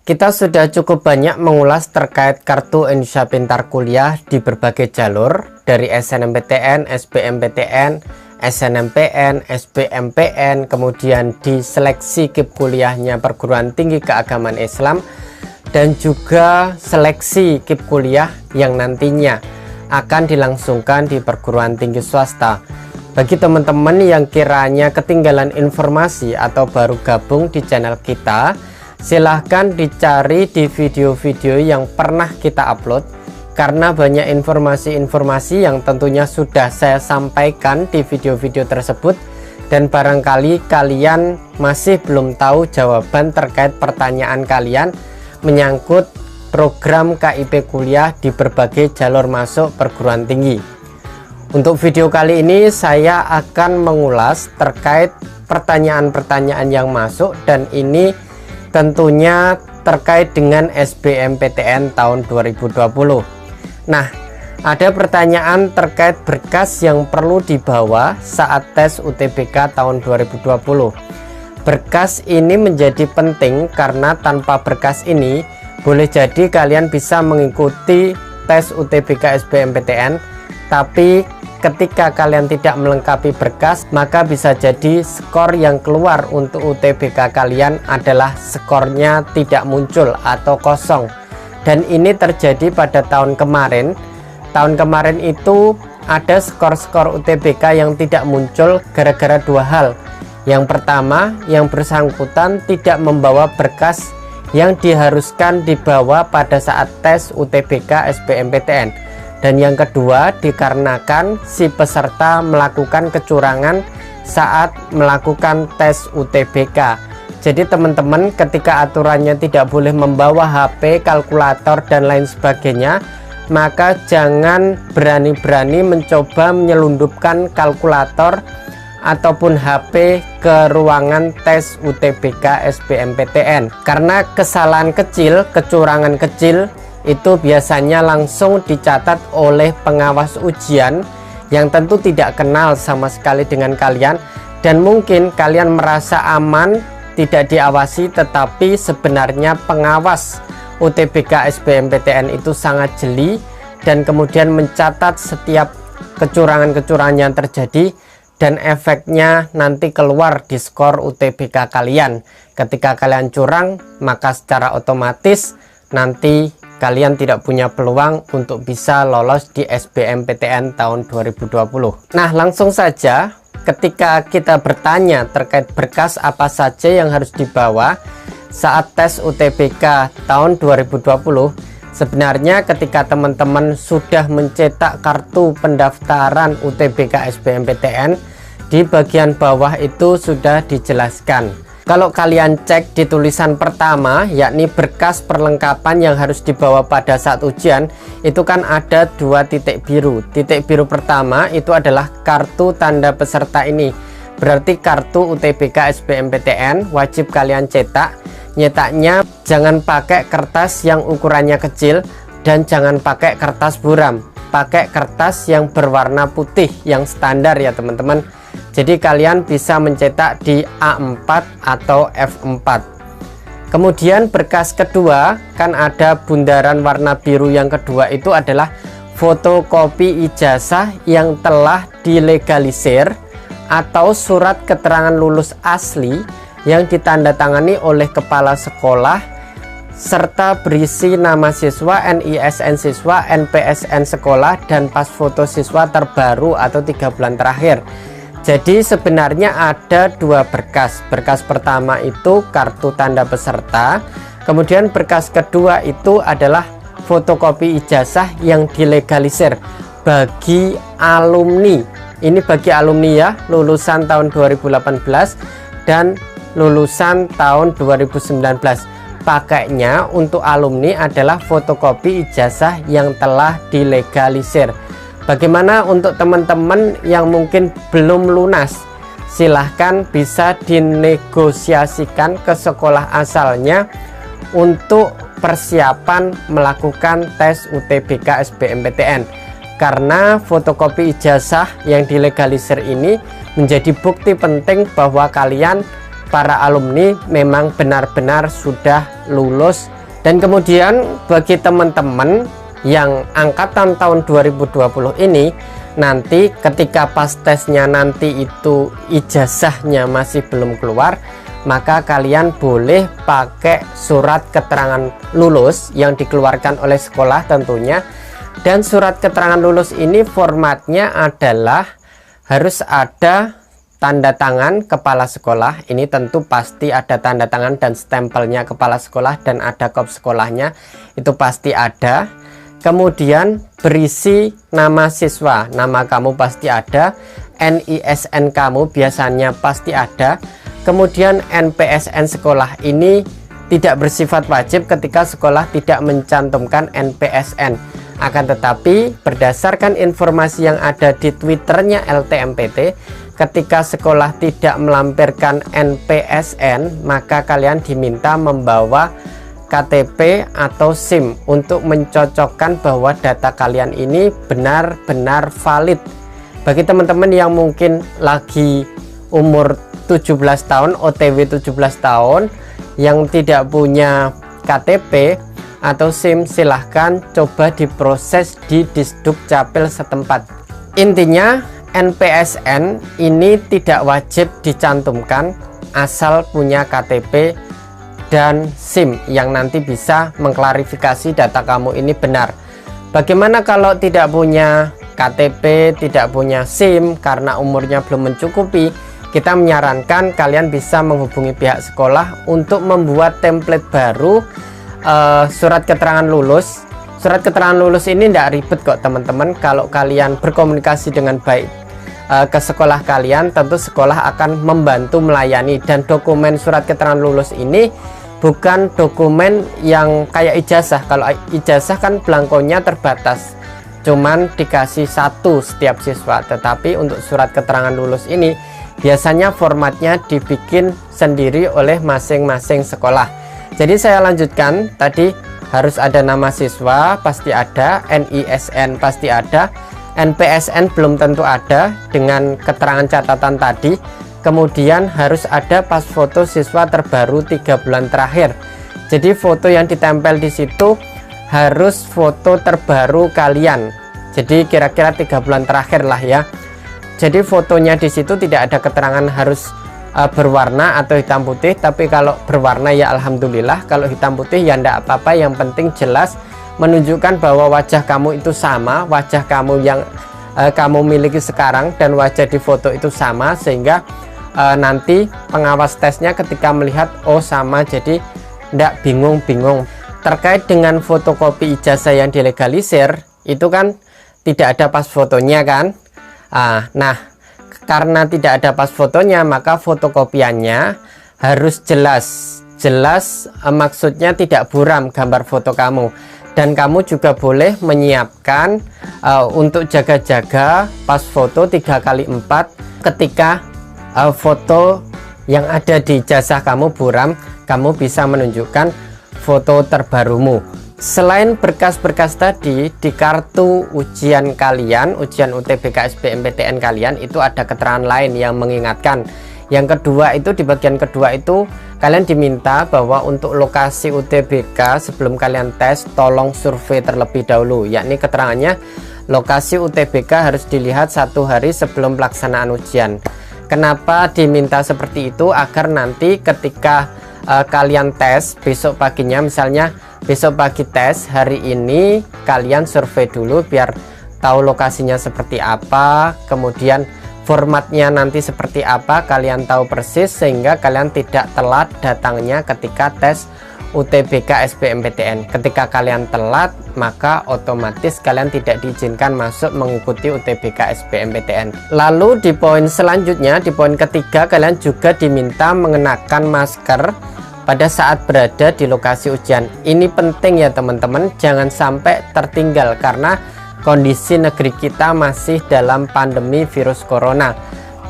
Kita sudah cukup banyak mengulas terkait kartu Indonesia Pintar Kuliah di berbagai jalur, dari SNMPTN, SBMPTN, SNMPN, SBMPN, kemudian di seleksi KIP kuliahnya perguruan tinggi keagamaan Islam, dan juga seleksi KIP kuliah yang nantinya akan dilangsungkan di perguruan tinggi swasta. Bagi teman-teman yang kiranya ketinggalan informasi atau baru gabung di channel kita, silahkan dicari di video-video yang pernah kita upload, karena banyak informasi-informasi yang tentunya sudah saya sampaikan di video-video tersebut, dan barangkali kalian masih belum tahu jawaban terkait pertanyaan kalian menyangkut program KIP kuliah di berbagai jalur masuk perguruan tinggi. Untuk video kali ini saya akan mengulas terkait pertanyaan-pertanyaan yang masuk, dan ini tentunya terkait dengan SBMPTN tahun 2020. Nah, ada pertanyaan terkait berkas yang perlu dibawa saat tes UTBK tahun 2020. Berkas ini menjadi penting karena tanpa berkas ini boleh jadi kalian bisa mengikuti tes UTBK SBMPTN, tapi ketika kalian tidak melengkapi berkas, maka bisa jadi skor yang keluar untuk UTBK kalian adalah skornya tidak muncul atau kosong. Dan ini terjadi pada tahun kemarin. Tahun kemarin itu ada skor-skor UTBK yang tidak muncul gara-gara dua hal. Yang pertama, yang bersangkutan tidak membawa berkas yang diharuskan dibawa pada saat tes UTBK SBMPTN. Dan yang kedua, dikarenakan si peserta melakukan kecurangan saat melakukan tes UTBK. Jadi teman-teman, ketika aturannya tidak boleh membawa HP, kalkulator, dan lain sebagainya, maka jangan berani-berani mencoba menyelundupkan kalkulator ataupun HP ke ruangan tes UTBK SBMPTN. Karena kesalahan kecil, kecurangan kecil, itu biasanya langsung dicatat oleh pengawas ujian yang tentu tidak kenal sama sekali dengan kalian, dan mungkin kalian merasa aman tidak diawasi, tetapi sebenarnya pengawas UTBK SBMPTN itu sangat jeli dan kemudian mencatat setiap kecurangan-kecurangan yang terjadi, dan efeknya nanti keluar di skor UTBK kalian. Ketika kalian curang, maka secara otomatis nanti kalian tidak punya peluang untuk bisa lolos di SBMPTN tahun 2020. Nah, langsung saja ketika kita bertanya terkait berkas apa saja yang harus dibawa saat tes UTBK tahun 2020, sebenarnya ketika teman-teman sudah mencetak kartu pendaftaran UTBK SBMPTN, di bagian bawah itu sudah dijelaskan. Kalau kalian cek di tulisan pertama, yakni berkas perlengkapan yang harus dibawa pada saat ujian, itu kan ada dua titik biru. Titik biru pertama itu adalah kartu tanda peserta ini. Berarti kartu UTBK SBMPTN wajib kalian cetak. Nyetaknya jangan pakai kertas yang ukurannya kecil, dan jangan pakai kertas buram. Pakai kertas yang berwarna putih yang standar ya teman-teman. Jadi kalian bisa mencetak di A4 atau F4. Kemudian berkas kedua, kan ada bundaran warna biru yang kedua, itu adalah fotokopi ijazah yang telah dilegalisir atau surat keterangan lulus asli yang ditandatangani oleh kepala sekolah, serta berisi nama siswa, NISN siswa, NPSN sekolah, dan pas foto siswa terbaru atau 3 bulan terakhir. Jadi sebenarnya ada dua berkas. Berkas pertama itu kartu tanda peserta, kemudian berkas kedua itu adalah fotokopi ijazah yang dilegalisir bagi alumni. Ini bagi alumni ya, lulusan tahun 2018 dan lulusan tahun 2019. Pakainya untuk alumni adalah fotokopi ijazah yang telah dilegalisir. Bagaimana untuk teman-teman yang mungkin belum lunas? Silahkan bisa dinegosiasikan ke sekolah asalnya untuk persiapan melakukan tes UTBK SBMPTN. Karena fotokopi ijazah yang dilegalisir ini menjadi bukti penting bahwa kalian para alumni memang benar-benar sudah lulus Dan kemudian bagi teman-teman yang angkatan tahun 2020 ini, nanti ketika pas tesnya nanti itu ijazahnya masih belum keluar, maka kalian boleh pakai surat keterangan lulus yang dikeluarkan oleh sekolah tentunya. Dan surat keterangan lulus ini formatnya adalah harus ada tanda tangan kepala sekolah. Ini tentu pasti ada tanda tangan dan stempelnya kepala sekolah, dan ada kop sekolahnya, itu pasti ada. Kemudian berisi nama siswa, nama kamu pasti ada, NISN kamu biasanya pasti ada. Kemudian NPSN sekolah ini tidak bersifat wajib ketika sekolah tidak mencantumkan NPSN. Akan tetapi berdasarkan informasi yang ada di Twitternya LTMPT, ketika sekolah tidak melampirkan NPSN, maka kalian diminta membawa KTP atau SIM untuk mencocokkan bahwa data kalian ini benar-benar valid. Bagi teman-teman yang mungkin lagi umur 17 tahun, OTW 17 tahun, yang tidak punya KTP atau SIM, silahkan coba diproses di Disduk Capil setempat. Intinya NPSN ini tidak wajib dicantumkan asal punya KTP dan SIM yang nanti bisa mengklarifikasi data kamu ini benar. Bagaimana kalau tidak punya KTP, tidak punya SIM karena umurnya belum mencukupi? Kita menyarankan kalian bisa menghubungi pihak sekolah untuk membuat template baru surat keterangan lulus. Surat keterangan lulus ini tidak ribet kok teman-teman. Kalau kalian berkomunikasi dengan baik ke sekolah kalian, tentu sekolah akan membantu melayani. Dan dokumen surat keterangan lulus ini bukan dokumen yang kayak ijazah. Kalau ijazah kan belangkonya terbatas, cuman dikasih satu setiap siswa. Tetapi untuk surat keterangan lulus ini biasanya formatnya dibikin sendiri oleh masing-masing sekolah. Jadi saya lanjutkan, tadi harus ada nama siswa pasti ada, NISN pasti ada, NPSN belum tentu ada dengan keterangan catatan tadi. Kemudian harus ada pas foto siswa terbaru 3 bulan terakhir. Jadi foto yang ditempel di situ harus foto terbaru kalian. Jadi kira-kira 3 bulan terakhir lah ya. Jadi fotonya di situ tidak ada keterangan harus berwarna atau hitam putih, tapi kalau berwarna ya alhamdulillah, kalau hitam putih ya enggak apa-apa, yang penting jelas menunjukkan bahwa wajah kamu itu sama, wajah kamu yang kamu miliki sekarang dan wajah di foto itu sama, sehingga nanti pengawas tesnya ketika melihat oh sama, jadi enggak bingung-bingung. Terkait dengan fotokopi ijazah yang dilegalisir, itu kan tidak ada pas fotonya kan. Nah, karena tidak ada pas fotonya, maka fotokopiannya harus jelas, maksudnya tidak buram gambar foto kamu. Dan kamu juga boleh menyiapkan untuk jaga-jaga pas foto 3x4 ketika foto yang ada di ijazah kamu buram, kamu bisa menunjukkan foto terbarumu. Selain berkas-berkas tadi, di kartu ujian kalian, ujian UTBK SBMPTN kalian, itu ada keterangan lain yang mengingatkan. Yang kedua itu, di bagian kedua itu kalian diminta bahwa untuk lokasi UTBK sebelum kalian tes, tolong survei terlebih dahulu. Yakni keterangannya, lokasi UTBK harus dilihat 1 hari sebelum pelaksanaan ujian. Kenapa diminta seperti itu? Agar nanti ketika kalian tes besok paginya, misalnya besok pagi tes, hari ini kalian survei dulu biar tahu lokasinya seperti apa, kemudian formatnya nanti seperti apa, kalian tahu persis, sehingga kalian tidak telat datangnya ketika tes UTBK SBMPTN. Ketika kalian telat, maka otomatis kalian tidak diizinkan masuk mengikuti UTBK SBMPTN. Lalu di poin selanjutnya, di poin ketiga, kalian juga diminta mengenakan masker pada saat berada di lokasi ujian. Ini penting ya teman-teman, jangan sampai tertinggal karena kondisi negeri kita masih dalam pandemi virus corona,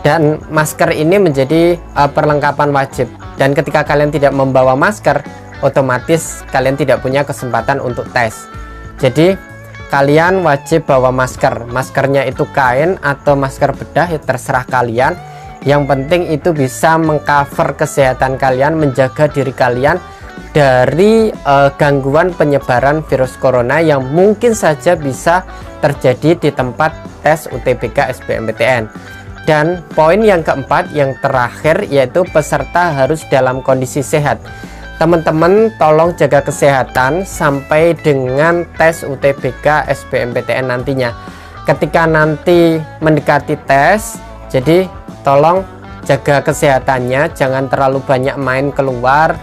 dan masker ini menjadi perlengkapan wajib. Dan ketika kalian tidak membawa masker, otomatis kalian tidak punya kesempatan untuk tes. Jadi kalian wajib bawa masker. Maskernya itu kain atau masker bedah, ya terserah kalian. Yang penting itu bisa mengcover kesehatan kalian, menjaga diri kalian dari gangguan penyebaran virus corona yang mungkin saja bisa terjadi di tempat tes UTBK SBMPTN. Dan poin yang keempat, yang terakhir, yaitu peserta harus dalam kondisi sehat. Teman-teman tolong jaga kesehatan sampai dengan tes UTBK SBMPTN nantinya. Ketika nanti mendekati tes, jadi tolong jaga kesehatannya, jangan terlalu banyak main keluar.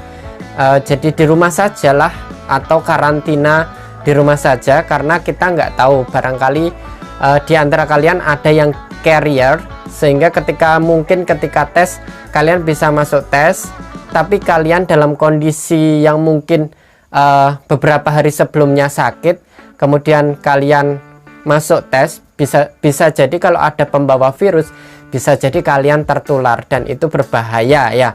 Jadi di rumah sajalah, atau karantina di rumah saja, karena kita nggak tahu, barangkali di antara kalian ada yang carrier, sehingga mungkin ketika tes kalian bisa masuk tes, tapi kalian dalam kondisi yang mungkin beberapa hari sebelumnya sakit, kemudian kalian masuk tes, bisa jadi kalau ada pembawa virus, bisa jadi kalian tertular, dan itu berbahaya ya.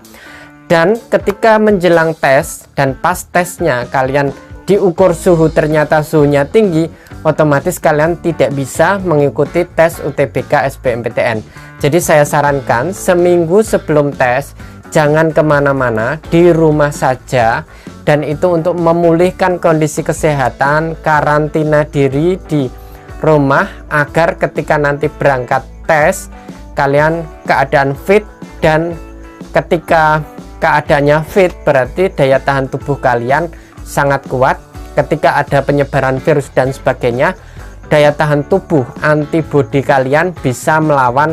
Dan ketika menjelang tes dan pas tesnya kalian diukur suhu, ternyata suhunya tinggi, otomatis kalian tidak bisa mengikuti tes UTBK SBMPTN. Jadi saya sarankan seminggu sebelum tes jangan kemana-mana, di rumah saja, dan itu untuk memulihkan kondisi kesehatan, karantina diri di rumah, agar ketika nanti berangkat tes kalian keadaan fit. Dan ketika keadaannya fit, berarti daya tahan tubuh kalian sangat kuat. Ketika ada penyebaran virus dan sebagainya, daya tahan tubuh antibodi kalian bisa melawan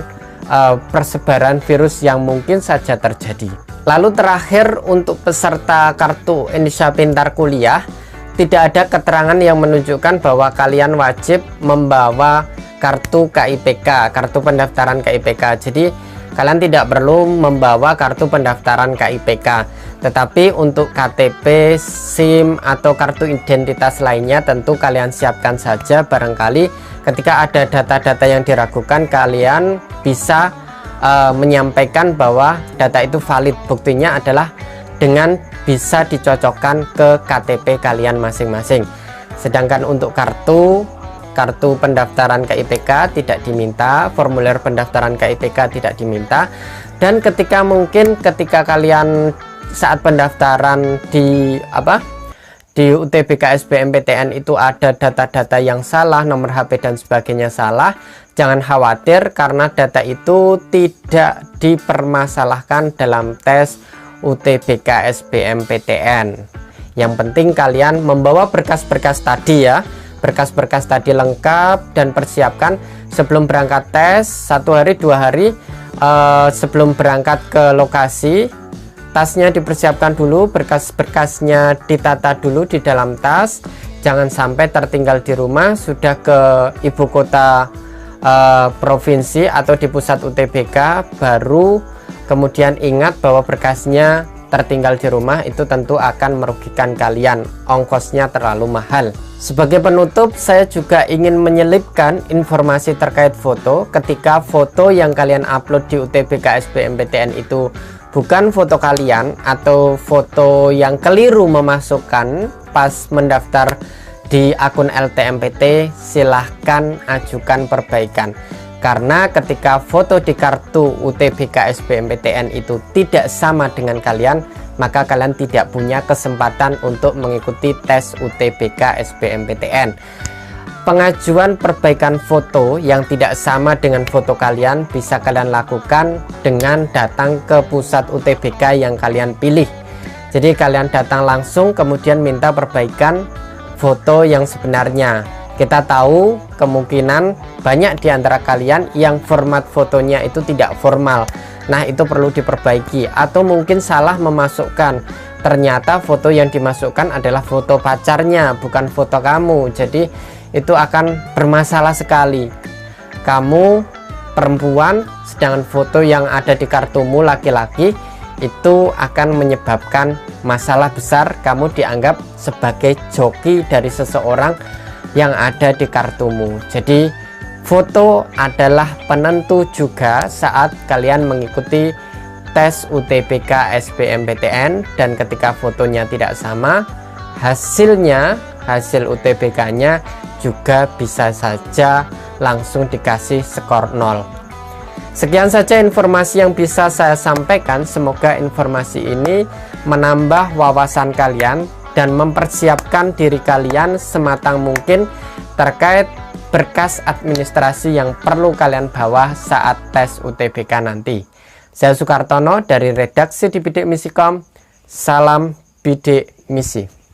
persebaran virus yang mungkin saja terjadi. Lalu terakhir, untuk peserta kartu Indonesia Pintar Kuliah, tidak ada keterangan yang menunjukkan bahwa kalian wajib membawa kartu KIPK, kartu pendaftaran KIPK. Jadi kalian tidak perlu membawa kartu pendaftaran KIPK. Tetapi untuk KTP, SIM, atau kartu identitas lainnya tentu kalian siapkan saja. Barangkali ketika ada data-data yang diragukan, kalian bisa menyampaikan bahwa data itu valid. Buktinya adalah dengan bisa dicocokkan ke KTP kalian masing-masing. Sedangkan untuk kartu pendaftaran KIPK tidak diminta, formulir pendaftaran KIPK tidak diminta. Dan ketika kalian saat pendaftaran di UTBK SBMPTN itu ada data-data yang salah, nomor HP dan sebagainya salah, jangan khawatir, karena data itu tidak dipermasalahkan dalam tes UTBK SBMPTN. Yang penting kalian membawa berkas-berkas tadi ya, berkas-berkas tadi lengkap, dan persiapkan sebelum berangkat tes 1 hari 2 hari sebelum berangkat ke lokasi. Tasnya dipersiapkan dulu, berkas-berkasnya ditata dulu di dalam tas, jangan sampai tertinggal di rumah, sudah ke ibu kota provinsi atau di pusat UTBK baru kemudian ingat bahwa berkasnya tertinggal di rumah. Itu tentu akan merugikan kalian, ongkosnya terlalu mahal. Sebagai penutup, saya juga ingin menyelipkan informasi terkait foto. Ketika foto yang kalian upload di UTBK SBMPTN itu bukan foto kalian, atau foto yang keliru memasukkan pas mendaftar di akun LTMPT, silahkan ajukan perbaikan. Karena ketika foto di kartu UTBK SBMPTN itu tidak sama dengan kalian, maka kalian tidak punya kesempatan untuk mengikuti tes UTBK SBMPTN. Pengajuan perbaikan foto yang tidak sama dengan foto kalian bisa kalian lakukan dengan datang ke pusat UTBK yang kalian pilih. Jadi kalian datang langsung kemudian minta perbaikan foto yang sebenarnya. Kita tahu kemungkinan banyak di antara kalian yang format fotonya itu tidak formal. Nah, itu perlu diperbaiki, atau mungkin salah memasukkan. Ternyata foto yang dimasukkan adalah foto pacarnya, bukan foto kamu. Jadi itu akan bermasalah sekali. Kamu perempuan, sedangkan foto yang ada di kartumu laki-laki, itu akan menyebabkan masalah besar. Kamu dianggap sebagai joki dari seseorang yang ada di kartumu. Jadi foto adalah penentu juga saat kalian mengikuti tes UTBK SBMPTN. Dan ketika fotonya tidak sama, hasil UTBK-nya juga bisa saja langsung dikasih skor 0. Sekian saja informasi yang bisa saya sampaikan. Semoga informasi ini menambah wawasan kalian dan mempersiapkan diri kalian sematang mungkin terkait berkas administrasi yang perlu kalian bawa saat tes UTBK nanti. Saya Sukartono dari redaksi di Bidik Misikom. Salam Bidik Misi.